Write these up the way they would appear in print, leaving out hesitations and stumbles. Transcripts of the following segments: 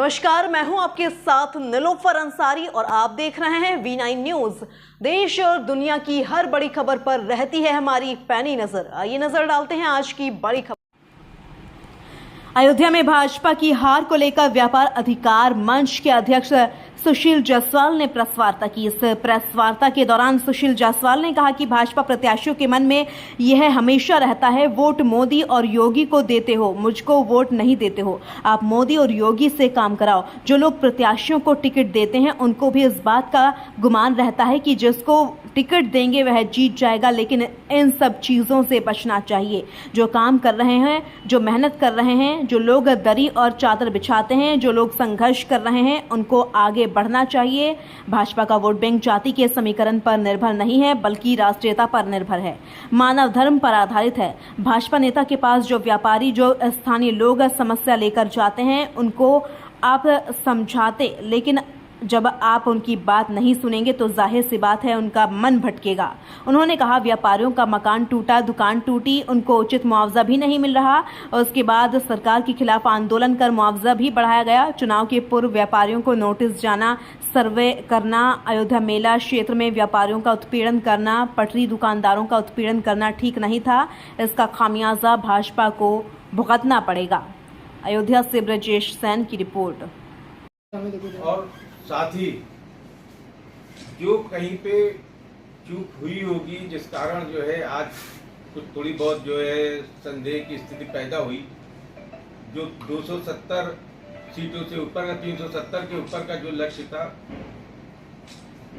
नमस्कार, मैं हूं आपके साथ निलोफर अंसारी और आप देख रहे हैं V9 न्यूज। देश और दुनिया की हर बड़ी खबर पर रहती है हमारी पैनी नजर। आइए नजर डालते हैं आज की बड़ी खबर। अयोध्या में भाजपा की हार को लेकर व्यापार अधिकार मंच के अध्यक्ष सुशील जायसवाल ने प्रेस वार्ता की। इस प्रेस वार्ता के दौरान सुशील जायसवाल ने कहा कि भाजपा प्रत्याशियों के मन में यह हमेशा रहता है, वोट मोदी और योगी को देते हो, मुझको वोट नहीं देते हो। आप मोदी और योगी से काम कराओ। जो लोग प्रत्याशियों को टिकट देते हैं उनको भी इस बात का गुमान रहता है कि जिसको टिकट देंगे वह जीत जाएगा, लेकिन इन सब चीजों से बचना चाहिए। जो काम कर रहे हैं, जो मेहनत कर रहे हैं, जो लोग दरी और चादर बिछाते हैं, जो लोग संघर्ष कर रहे हैं, उनको आगे बढ़ना चाहिए। भाजपा का वोट बैंक जाति के समीकरण पर निर्भर नहीं है, बल्कि राष्ट्रीयता पर निर्भर है, मानव धर्म पर आधारित है। भाजपा नेता के पास जो व्यापारी, जो स्थानीय लोग समस्या लेकर जाते हैं उनको आप समझाते, लेकिन जब आप उनकी बात नहीं सुनेंगे तो जाहिर सी बात है उनका मन भटकेगा। उन्होंने कहा व्यापारियों का मकान टूटा, दुकान टूटी, उनको उचित मुआवजा भी नहीं मिल रहा और उसके बाद सरकार के खिलाफ आंदोलन कर मुआवजा भी बढ़ाया गया। चुनाव के पूर्व व्यापारियों को नोटिस जाना, सर्वे करना, अयोध्या मेला क्षेत्र में व्यापारियों का उत्पीड़न करना, पटरी दुकानदारों का उत्पीड़न करना ठीक नहीं था। इसका खामियाजा भाजपा को भुगतना पड़ेगा। अयोध्या से ब्रजेश सैन की रिपोर्ट। और साथ ही जो कहीं पे चूक हुई होगी, जिस कारण जो है आज कुछ थोड़ी बहुत जो है संदेह की स्थिति पैदा हुई, जो 270 सीटों से ऊपर का 370 के ऊपर का जो लक्ष्य था,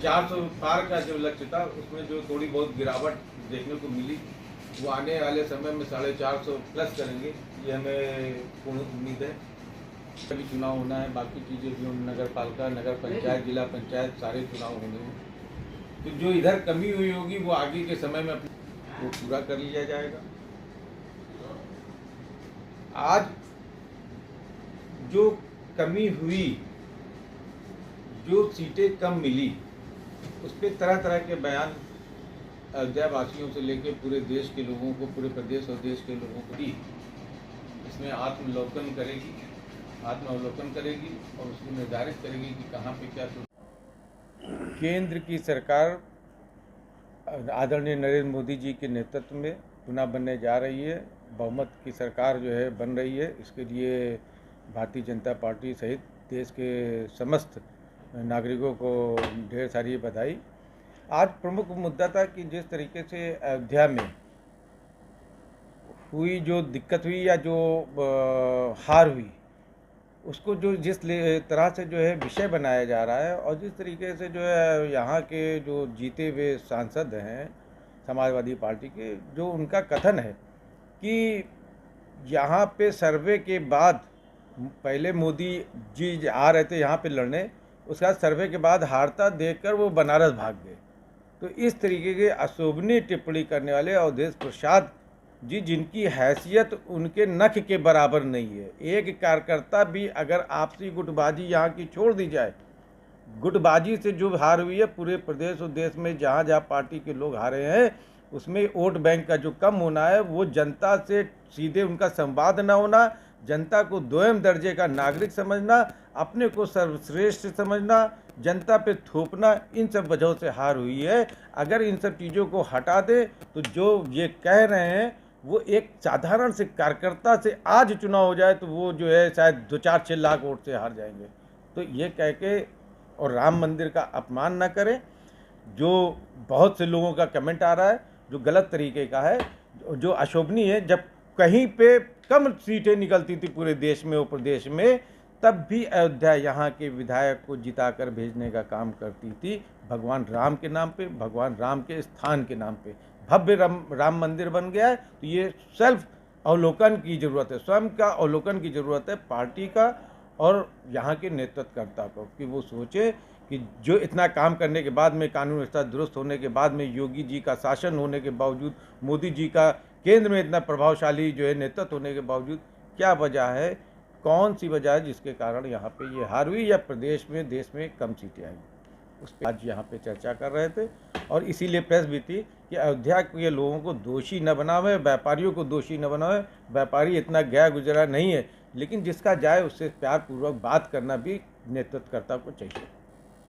400 पार का जो लक्ष्य था, उसमें जो थोड़ी बहुत गिरावट देखने को मिली, वो आने वाले समय में 450 प्लस करेंगे, ये हमें पूर्ण उम्मीद है। अभी चुनाव होना है, बाकी चीज़ें भी, नगर पालिका, नगर पंचायत, जिला पंचायत, सारे चुनाव होने हैं। तो जो इधर कमी हुई होगी वो आगे के समय में वो पूरा कर लिया जाएगा। आज जो कमी हुई, जो सीटें कम मिली, उस पर तरह तरह के बयान अयोध्या वासियों से लेकर पूरे देश के लोगों को, पूरे प्रदेश और देश के लोगों को दी। इसमें आत्मावलोकन करेगी और उसको निर्धारित करेगी कि कहाँ पे क्या। केंद्र की सरकार आदरणीय नरेंद्र मोदी जी के नेतृत्व में पुनः बनने जा रही है। बहुमत की सरकार जो है बन रही है। इसके लिए भारतीय जनता पार्टी सहित देश के समस्त नागरिकों को ढेर सारी बधाई। आज प्रमुख मुद्दा था कि जिस तरीके से अयोध्या में हुई जो दिक्कत हुई या जो हार हुई, उसको जो जिस तरह से जो है विषय बनाया जा रहा है और जिस तरीके से जो है यहाँ के जो जीते हुए सांसद हैं समाजवादी पार्टी के, जो उनका कथन है कि यहाँ पे सर्वे के बाद, पहले मोदी जी आ रहे थे यहाँ पे लड़ने, उसके बाद सर्वे के बाद हारता देखकर वो बनारस भाग गए। तो इस तरीके के अशोभनीय टिप्पणी करने वाले अवधेश प्रसाद जी, जिनकी हैसियत उनके नख के बराबर नहीं है। एक कार्यकर्ता भी अगर आपसी गुटबाजी यहाँ की छोड़ दी जाए, गुटबाजी से जो हार हुई है पूरे प्रदेश और देश में जहाँ जहाँ पार्टी के लोग हारे हैं, उसमें वोट बैंक का जो कम होना है, वो जनता से सीधे उनका संवाद न होना, जनता को दोयम दर्जे का नागरिक समझना, अपने को सर्वश्रेष्ठ समझना, जनता पे थोपना, इन सब वजहों से हार हुई है। अगर इन सब चीज़ों को हटा दे तो जो ये कह रहे हैं वो एक साधारण से कार्यकर्ता से आज चुनाव हो जाए तो वो जो है शायद 2-4-6 लाख वोट से हार जाएंगे। तो ये कह के और राम मंदिर का अपमान ना करें, जो बहुत से लोगों का कमेंट आ रहा है जो गलत तरीके का है, जो अशोभनीय है। जब कहीं पे कम सीटें निकलती थी पूरे देश में और प्रदेश में, तब भी अयोध्या यहाँ के विधायक को जिताकर भेजने का काम करती थी, भगवान राम के नाम पे, भगवान राम के स्थान के नाम पे। भव्य राम मंदिर बन गया है, तो ये सेल्फ अवलोकन की ज़रूरत है, स्वयं का अवलोकन की ज़रूरत है पार्टी का और यहाँ के नेतृत्वकर्ता को, कि वो सोचे कि जो इतना काम करने के बाद में, कानून व्यवस्था दुरुस्त होने के बाद में, योगी जी का शासन होने के बावजूद, मोदी जी का केंद्र में इतना प्रभावशाली जो है नेतृत्व होने के बावजूद, क्या वजह है, कौन सी वजह है जिसके कारण यहाँ पे ये हार हुई या प्रदेश में, देश में कम सीटें आई, उस पर आज यहाँ पे चर्चा कर रहे थे। और इसीलिए प्रेस भी थी कि अयोध्या के लोगों को दोषी न बनावे, व्यापारियों को दोषी न बनावे। व्यापारी इतना गया गुजरा नहीं है लेकिन जिसका जाए उससे प्यार पूर्वक बात करना भी नेतृत्वकर्ता को चाहिए।